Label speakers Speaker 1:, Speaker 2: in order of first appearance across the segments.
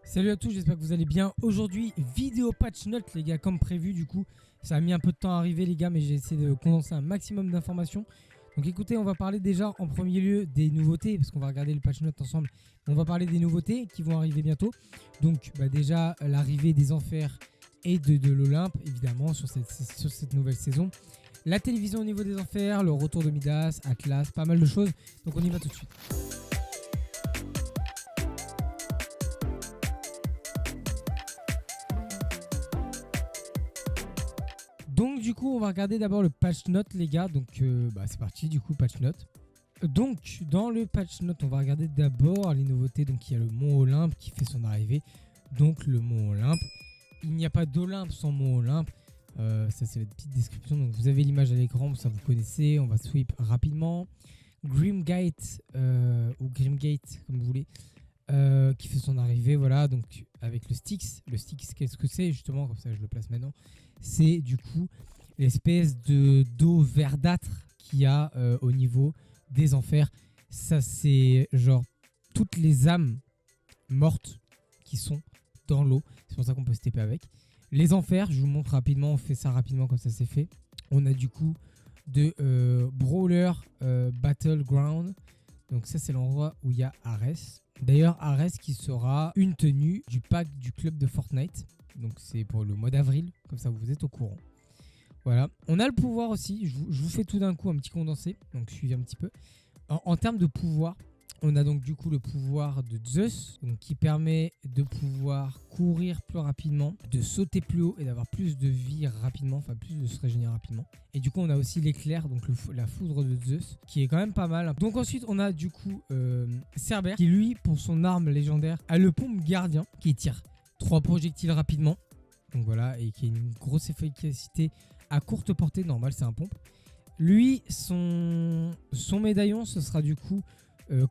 Speaker 1: Salut à tous, j'espère que vous allez bien. Aujourd'hui, vidéo patch note les gars, comme prévu du coup. Ça a mis un peu de temps à arriver les gars, mais j'ai essayé de condenser un maximum d'informations. Donc écoutez, on va parler déjà en premier lieu des nouveautés, parce qu'on va regarder le patch note ensemble. On va parler des nouveautés qui vont arriver bientôt. Donc déjà, l'arrivée des enfers et de l'Olympe, évidemment, sur cette nouvelle saison. La télévision au niveau des enfers, le retour de Midas, Atlas, pas mal de choses. Donc on y va tout de suite. Donc du coup on va regarder d'abord le patch note les gars, donc c'est parti du coup patch note. Donc dans le patch note on va regarder d'abord les nouveautés, donc il y a le mont Olympe qui fait son arrivée, donc le mont Olympe. Il n'y a pas d'Olympe sans mont Olympe, ça c'est la petite description, donc vous avez l'image à l'écran, ça vous connaissez, on va sweep rapidement. Grimgate ou Grimgate comme vous voulez, qui fait son arrivée, voilà, donc avec le Styx. Le Styx, qu'est-ce que c'est justement, comme ça je le place maintenant. C'est du coup l'espèce d'eau verdâtre qu'il y a au niveau des enfers. Ça c'est genre toutes les âmes mortes qui sont dans l'eau. C'est pour ça qu'on peut se taper avec. Les enfers, je vous montre rapidement, on fait ça rapidement comme ça c'est fait. On a du coup de Brawler Battleground. Donc ça c'est l'endroit où il y a Ares. D'ailleurs Ares qui sera une tenue du pack du club de Fortnite. Donc c'est pour le mois d'avril, comme ça vous êtes au courant. Voilà, on a le pouvoir aussi, je vous fais tout d'un coup un petit condensé, donc suivez un petit peu. En termes de pouvoir, on a donc du coup le pouvoir de Zeus, donc qui permet de pouvoir courir plus rapidement, de sauter plus haut et d'avoir plus de vie rapidement, enfin plus de se régénérer rapidement. Et du coup on a aussi l'éclair, donc la foudre de Zeus, qui est quand même pas mal. Donc ensuite on a du coup Cerber, qui lui pour son arme légendaire a le pompe gardien, qui tire 3 projectiles rapidement, donc voilà, et qui a une grosse efficacité à courte portée, normal c'est un pompe. Lui, son médaillon, ce sera du coup,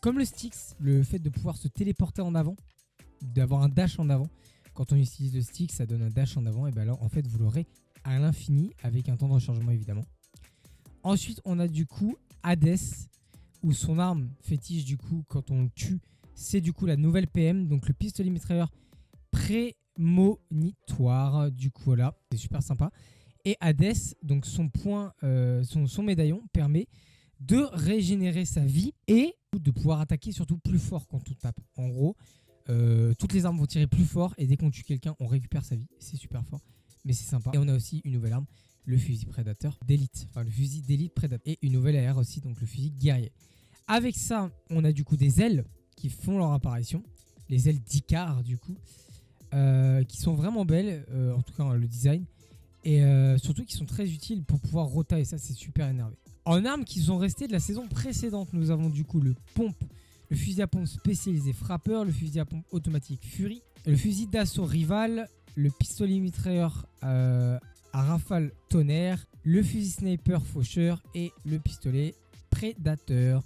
Speaker 1: comme le Styx, le fait de pouvoir se téléporter en avant, d'avoir un dash en avant. Quand on utilise le Styx, ça donne un dash en avant, et bien là, en fait, vous l'aurez à l'infini, avec un temps de rechargement évidemment. Ensuite, on a du coup Hades, où son arme fétiche, du coup, quand on le tue, c'est du coup la nouvelle PM, donc le pistolet mitrailleur prémonitoire, du coup là, c'est super sympa. Et Hades, donc son point, son médaillon permet de régénérer sa vie et de pouvoir attaquer surtout plus fort quand on tape. En gros, toutes les armes vont tirer plus fort et dès qu'on tue quelqu'un, on récupère sa vie. C'est super fort, mais c'est sympa. Et on a aussi une nouvelle arme, le fusil prédateur d'élite, enfin le fusil d'élite prédateur. Et une nouvelle AR aussi, donc le fusil guerrier. Avec ça, on a du coup des ailes qui font leur apparition, les ailes d'Icar du coup, qui sont vraiment belles, en tout cas le design. Et surtout qui sont très utiles pour pouvoir rota, et ça c'est super énervé. En armes qui sont restées de la saison précédente, nous avons du coup le fusil à pompe spécialisé frappeur, le fusil à pompe automatique Fury, le fusil d'assaut rival, le pistolet mitrailleur à rafale tonnerre, le fusil sniper faucheur et le pistolet prédateur.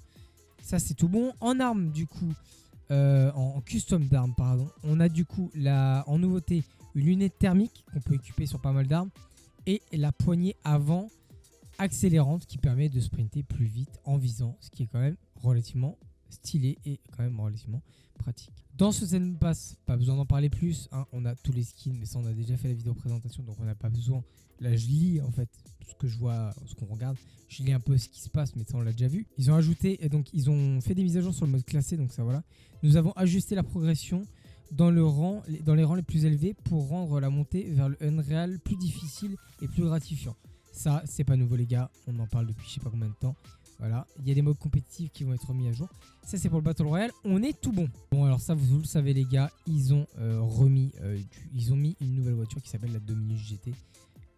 Speaker 1: Ça c'est tout bon. En armes du coup, en custom d'armes pardon, on a du coup en nouveauté une lunette thermique qu'on peut équiper sur pas mal d'armes et la poignée avant accélérante qui permet de sprinter plus vite en visant, ce qui est quand même relativement stylé et quand même relativement pratique. Dans ce Season Pass, pas besoin d'en parler plus, hein, on a tous les skins, mais ça on a déjà fait la vidéo présentation, donc on n'a pas besoin. Là je lis en fait ce que je vois, ce qu'on regarde, je lis un peu ce qui se passe, mais ça on l'a déjà vu. Ils ont ajouté, et donc ils ont fait des mises à jour sur le mode classé, donc ça voilà. Nous avons ajusté la progression dans les rangs les plus élevés pour rendre la montée vers le Unreal plus difficile et plus gratifiant. Ça, c'est pas nouveau les gars, on en parle depuis je sais pas combien de temps. Voilà, il y a des modes compétitifs qui vont être mis à jour. Ça, c'est pour le Battle Royale, on est tout bon. Bon, alors ça, vous le savez les gars, ils ont ils ont mis une nouvelle voiture qui s'appelle la Dominus GT.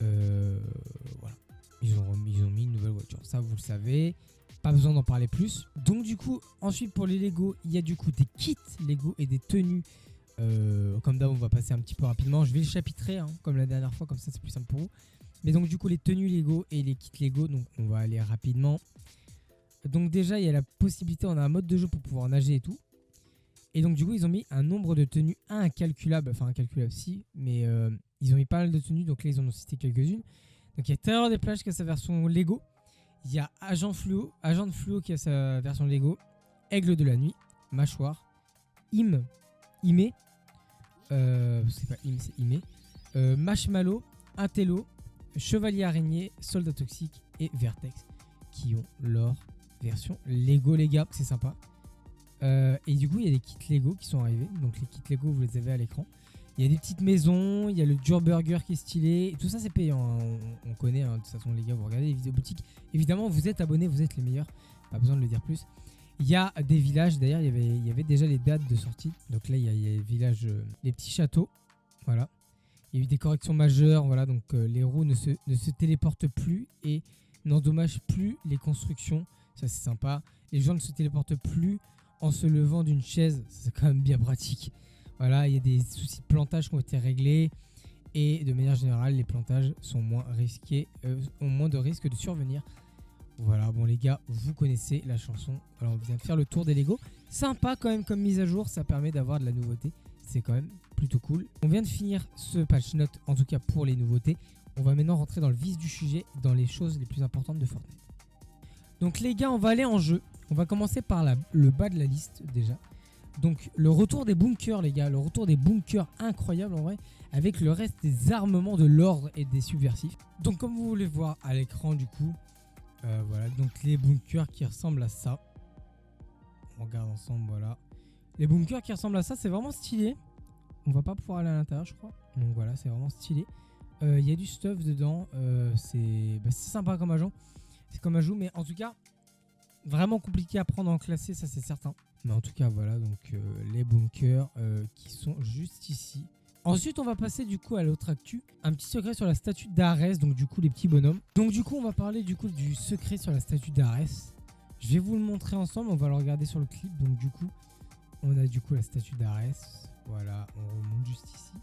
Speaker 1: Voilà, ils ont mis une nouvelle voiture, ça vous le savez. Pas besoin d'en parler plus. Donc du coup, ensuite pour les Lego, il y a du coup des kits Lego et des tenues. Comme d'hab, on va passer un petit peu rapidement. Je vais le chapitrer hein, comme la dernière fois, comme ça c'est plus simple pour vous. Mais donc du coup les tenues Lego et les kits Lego, donc on va aller rapidement. Donc déjà il y a la possibilité, on a un mode de jeu pour pouvoir nager et tout. Et donc du coup ils ont mis un nombre de tenues incalculable, enfin incalculable si, mais ils ont mis pas mal de tenues, donc là ils en ont cité quelques-unes. Donc il y a Terreur des plages qui a sa version Lego. Il y a Agent de Fluo qui a sa version Lego. Aigle de la nuit, Mâchoire, Ime, c'est pas Im, c'est Ime. Marshmallow, Intello, Chevalier Araignée, Soldat Toxique et Vertex qui ont leur version Lego, les gars. C'est sympa. Et du coup, il y a des kits Lego qui sont arrivés. Donc les kits Lego, vous les avez à l'écran. Il y a des petites maisons, il y a le Dur Burger qui est stylé. Et tout ça, c'est payant. Hein. On connaît, hein. De toute façon, les gars, vous regardez les vidéos boutiques. Évidemment, vous êtes abonnés, vous êtes les meilleurs. Pas besoin de le dire plus. Il y a des villages. D'ailleurs, il y avait déjà les dates de sortie. Donc là, il y a les villages, les petits châteaux. Voilà. Il y a eu des corrections majeures. Voilà. Donc les roues ne se téléportent plus et n'endommagent plus les constructions. Ça, c'est sympa. Les gens ne se téléportent plus en se levant d'une chaise. C'est quand même bien pratique. Voilà, il y a des soucis de plantage qui ont été réglés et de manière générale, les plantages sont moins risqués, ont moins de risques de survenir. Voilà, bon les gars, vous connaissez la chanson. Alors on vient de faire le tour des Lego. Sympa quand même comme mise à jour, ça permet d'avoir de la nouveauté. C'est quand même plutôt cool. On vient de finir ce patch note, en tout cas pour les nouveautés. On va maintenant rentrer dans le vif du sujet, dans les choses les plus importantes de Fortnite. Donc les gars, on va aller en jeu. On va commencer par le bas de la liste déjà. Donc le retour des bunkers, les gars, le retour des bunkers incroyable en vrai, avec le reste des armements de l'ordre et des subversifs. Donc comme vous voulez voir à l'écran du coup, voilà, donc les bunkers qui ressemblent à ça. On regarde ensemble, voilà. Les bunkers qui ressemblent à ça, c'est vraiment stylé. On va pas pouvoir aller à l'intérieur, je crois. Donc voilà, c'est vraiment stylé. Il y a du stuff dedans, c'est sympa comme ajout. C'est comme ajout, mais en tout cas, vraiment compliqué à prendre en classé, ça c'est certain. Mais en tout cas, voilà, donc les bunkers qui sont juste ici. Ensuite, on va passer du coup à l'autre actu. Un petit secret sur la statue d'Ares, donc du coup les petits bonhommes. Donc du coup, on va parler du coup du secret sur la statue d'Ares. Je vais vous le montrer ensemble, on va le regarder sur le clip. Donc du coup, on a du coup la statue d'Ares. Voilà, on remonte juste ici.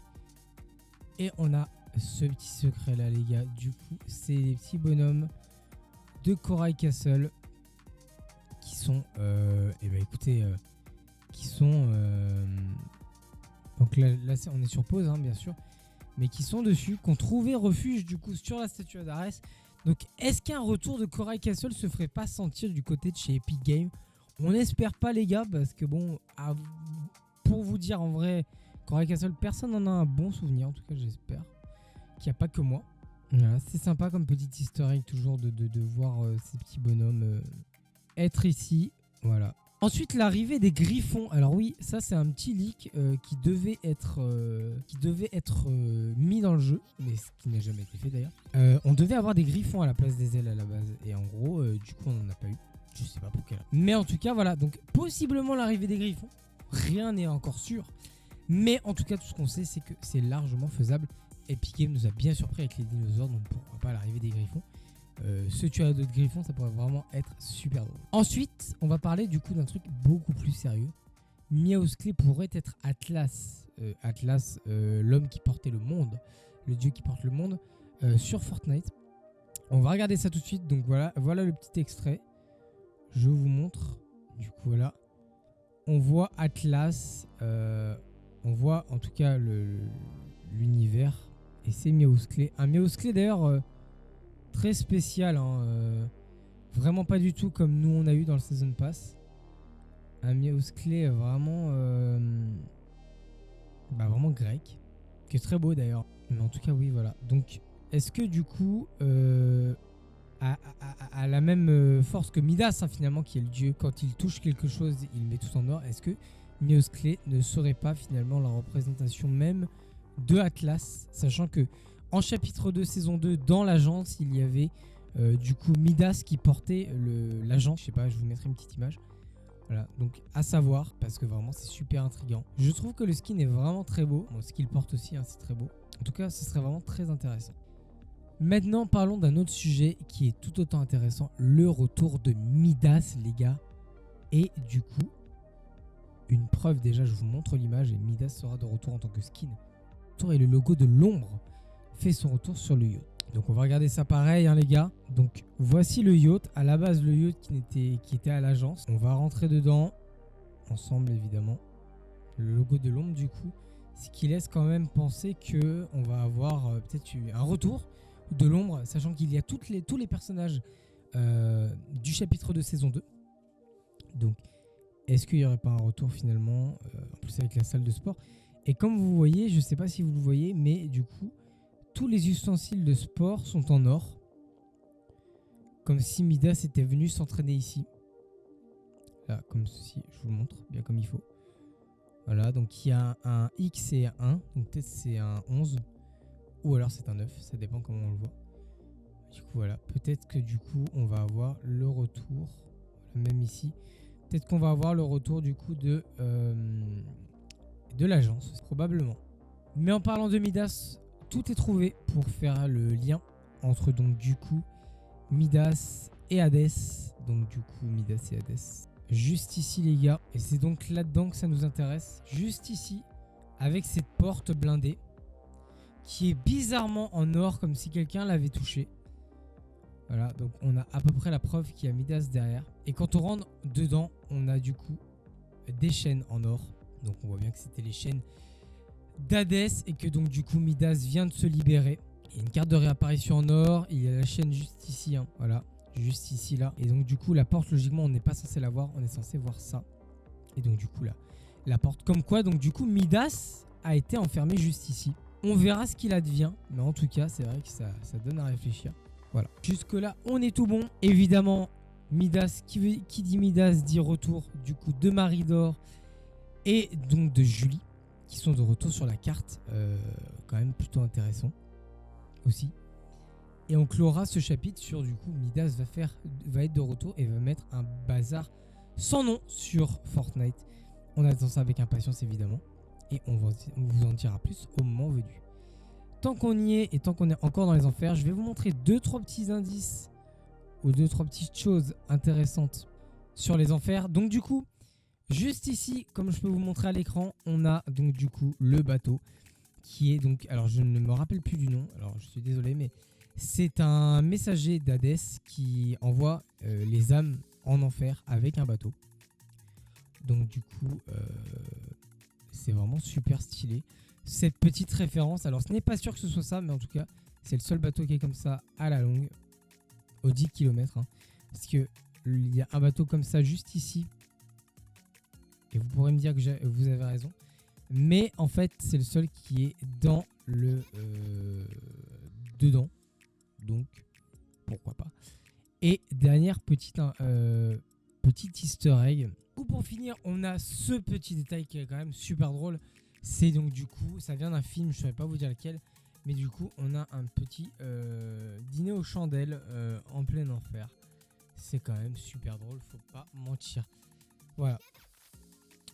Speaker 1: Et on a ce petit secret là, les gars. Du coup, c'est les petits bonhommes de Corail Castle. Qui sont, donc là on est sur pause, hein, bien sûr, mais qui sont dessus, qui ont trouvé refuge du coup sur la statue d'Ares. Donc est-ce qu'un retour de Corail Castle se ferait pas sentir du côté de chez Epic Games? On n'espère pas, les gars, parce que bon, pour vous dire en vrai, Corail Castle, personne n'en a un bon souvenir, en tout cas j'espère qu'il n'y a pas que moi. Voilà, c'est sympa comme petite historique toujours de voir ces petits bonhommes être ici, voilà. Ensuite, l'arrivée des griffons. Alors oui, ça c'est un petit leak qui devait être mis dans le jeu, mais ce qui n'a jamais été fait d'ailleurs. On devait avoir des griffons à la place des ailes à la base, et en gros, du coup, on n'en a pas eu. Je sais pas pour quelle. Mais en tout cas, voilà. Donc possiblement l'arrivée des griffons. Rien n'est encore sûr, mais en tout cas, tout ce qu'on sait, c'est que c'est largement faisable. Epic Games nous a bien surpris avec les dinosaures, donc pourquoi pas l'arrivée des griffons. Ce tueur de griffons, ça pourrait vraiment être super drôle. Ensuite, on va parler du coup d'un truc beaucoup plus sérieux. Meowsclé pourrait être Atlas. L'homme qui portait le monde, le dieu qui porte le monde, sur Fortnite. On va regarder ça tout de suite. Donc voilà le petit extrait. Je vous montre. Du coup, voilà. On voit Atlas. On voit en tout cas l'univers. Et c'est Meowsclé. Un Meowsclé d'ailleurs... très spécial, hein, vraiment pas du tout comme nous on a eu dans le Season Pass. Un Meowsclé vraiment vraiment grec, qui est très beau d'ailleurs. Mais en tout cas oui, voilà. Donc est-ce que du coup a la même force que Midas, hein, finalement, qui est le dieu, quand il touche quelque chose il met tout en or, est-ce que Meowsclé ne serait pas finalement la représentation même de Atlas, sachant que en chapitre 2, saison 2, dans l'agence, il y avait du coup Midas qui portait l'agence. Je sais pas, je vous mettrai une petite image. Voilà, donc à savoir, parce que vraiment c'est super intriguant. Je trouve que le skin est vraiment très beau. Bon, ce qu'il porte aussi, hein, c'est très beau. En tout cas, ce serait vraiment très intéressant. Maintenant, parlons d'un autre sujet qui est tout autant intéressant. Le retour de Midas, les gars. Et du coup, une preuve déjà, je vous montre l'image et Midas sera de retour en tant que skin. Et le logo de l'ombre fait son retour sur le yacht. Donc on va regarder ça pareil, hein, les gars. Donc voici le yacht. À la base, le yacht qui était à l'agence. On va rentrer dedans ensemble, évidemment. Le logo de l'ombre, du coup, ce qui laisse quand même penser que on va avoir peut-être un retour de l'ombre, sachant qu'il y a tous les personnages du chapitre de saison 2. Donc est-ce qu'il n'y aurait pas un retour finalement, en plus avec la salle de sport? Et comme vous voyez, je sais pas si vous le voyez, mais du coup, tous les ustensiles de sport sont en or. Comme si Midas était venu s'entraîner ici. Là, comme ceci, je vous montre bien comme il faut. Voilà, donc il y a un X et un 1. Donc peut-être c'est un 11. Ou alors c'est un 9, ça dépend comment on le voit. Du coup, voilà. Peut-être que du coup, on va avoir le retour. Même ici. Peut-être qu'on va avoir le retour du coup de l'agence, probablement. Mais en parlant de Midas, tout est trouvé pour faire le lien entre donc du coup Midas et Hadès. Donc du coup Midas et Hadès. Juste ici les gars. Et c'est donc là-dedans que ça nous intéresse. Juste ici. Avec cette porte blindée. Qui est bizarrement en or. Comme si quelqu'un l'avait touché. Voilà. Donc on a à peu près la preuve qu'il y a Midas derrière. Et quand on rentre dedans. On a du coup des chaînes en or. Donc on voit bien que c'était les chaînes d'Hadès. Et que donc du coup Midas vient de se libérer. Il y a une carte de réapparition en or. Il y a la chaîne juste ici. Hein. Voilà. Juste ici là. Et donc du coup la porte logiquement on n'est pas censé la voir. On est censé voir ça. Et donc du coup là. La porte comme quoi donc du coup Midas a été enfermé juste ici. On verra ce qu'il advient. Mais en tout cas c'est vrai que ça donne à réfléchir. Voilà. Jusque là on est tout bon. Évidemment Midas. Qui dit Midas dit retour du coup de Maridor. Et donc de Julie. Qui sont de retour sur la carte. Quand même plutôt intéressant. Aussi. Et on clora ce chapitre sur du coup Midas va être de retour et va mettre un bazar sans nom sur Fortnite. On attend ça avec impatience évidemment. Et on vous en dira plus au moment venu. Tant qu'on y est et tant qu'on est encore dans les enfers, je vais vous montrer 2-3 petits indices ou 2-3 petites choses intéressantes sur les enfers. Donc du coup, juste ici, comme je peux vous montrer à l'écran, on a donc du coup le bateau qui est donc, alors je ne me rappelle plus du nom, alors je suis désolé mais c'est un messager d'Hadès qui envoie les âmes en enfer avec un bateau. Donc du coup, c'est vraiment super stylé. Cette petite référence, alors ce n'est pas sûr que ce soit ça, mais en tout cas, c'est le seul bateau qui est comme ça à la longue, aux 10 km. Hein, parce qu'il y a un bateau comme ça juste ici. Et vous pourrez me dire que vous avez raison. Mais en fait, c'est le seul qui est dans le... dedans. Donc, pourquoi pas. Et dernière petite easter egg. Pour finir, on a ce petit détail qui est quand même super drôle. C'est donc du coup, ça vient d'un film, je ne saurais pas vous dire lequel. Mais du coup, on a un petit dîner aux chandelles en plein enfer. C'est quand même super drôle, faut pas mentir. Voilà.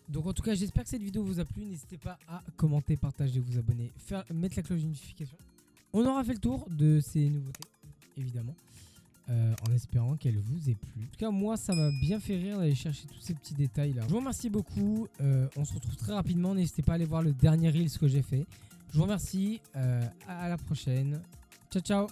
Speaker 1: Donc en tout cas, j'espère que cette vidéo vous a plu. N'hésitez pas à commenter, partager, vous abonner, mettre la cloche de notification. On aura fait le tour de ces nouveautés, évidemment, en espérant qu'elles vous aient plu. En tout cas, moi, ça m'a bien fait rire d'aller chercher tous ces petits détails-là. Je vous remercie beaucoup. On se retrouve très rapidement. N'hésitez pas à aller voir le dernier Reels que j'ai fait. Je vous remercie. À la prochaine. Ciao, ciao.